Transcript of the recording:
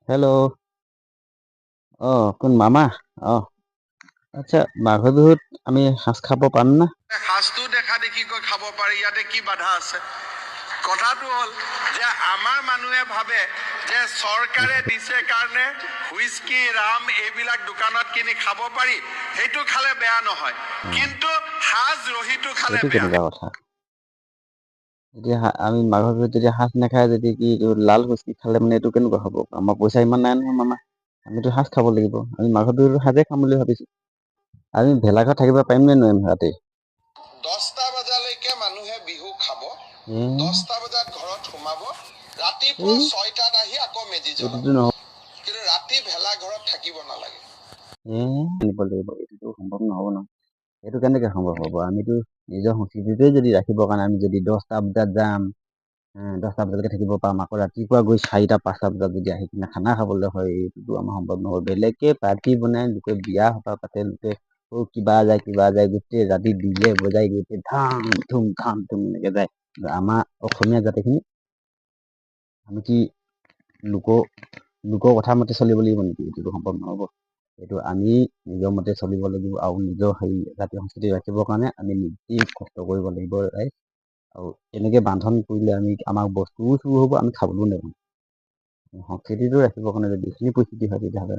Hello'. কোন মামা? অ', আচ্ছা, মাঘৰ বিহুত আমি সাঁজ খাব পাম না? সাজটো দেখা দেখিকৈ খাব পাৰি, ইয়াতে কি বাধা আছে? কথাটো হ'ল যে আমাৰ মানুহে ভাবে যে চৰকাৰে দিছে কাৰণে হুইস্কি ৰাম এইবিলাক দোকানত কিনি খাব পাৰি, সেইটো খালে বেয়া নহয়, কিন্তু সাজ ৰহিটো খালে এইটো বেয়া। কেনেকুৱা কথা? এতিয়া আমি মাঘৰ বিহুত যদি সাঁজ নাখায় যদি কি এইটো লাল হুচকি খালে মানে এইটো কেনেকুৱা হ'ব? আমাৰ পইচা ইমান নাই নহয় মামা। আমিতো সাঁজ খাব লাগিব। আমি মাঘৰ বিহুত সাঁজে খাম বুলি ভাবিছো। আমি ভেলাঘৰত থাকিব পাৰিম নে নোৱাৰিম ৰাতি? 10টা বজালৈকে মানুহে বিহু খাব, এ 10টা বজাত ঘৰত সোমাব, ৰাতিপুৱা এই 6টাত আহি আকৌ মেজি জ্বলাব, এইটোতো নহ'ব। কিন্তু ৰাতি ভেলা ঘৰত থাকিব নালাগে। আনিব লাগিব, এইটোতো সম্ভৱ নহ'ব নহয়। এইটো কেনেকে সম্ভৱ হ'ব? আমিতো নিজৰ সংস্কৃতিটোৱে যদি ৰাখিবৰ কাৰণে আমি যদি 10টা বজাত যাম, 10টা বজালৈকে থাকিব পাম, আকৌ ৰাতিপুৱা গৈ 4টা 5টা বজাত যদি আহি কিনে খানা খাবলৈ হয়, এইটোতো আমাৰ সম্ভৱ নহ'ব। বেলেগকে পাৰ্টি বনাই লোকে বিয়া সভা পাতে, লোকে কিবা যায় গোটেই ৰাতি ডিজে বজাই গোটেই ধাম ধুম এনেকে যায়। আমাৰ অসমীয়া জাতিখিনি আমি কি লোকৰ কথা মতে চলিব লাগিব নেকি? এইটোতো সম্ভৱ নহ'ব। এইটো আমি নিজৰ মতে চলিব লাগিব, আৰু নিজৰ জাতীয় সংস্কৃতি ৰাখিবৰ কাৰণে আমি নিজেই কষ্ট কৰিব লাগিব। আৰু এনেকে বান্ধন কৰিলে আমাৰ বস্তুও চুৰ হ'ব, আমি খাবলৈও নাপাম। সংস্কৃতিটো ৰাখিবৰ কাৰণে যদি এইখিনি পৰিস্থিতি হয় তেতিয়াহ'লে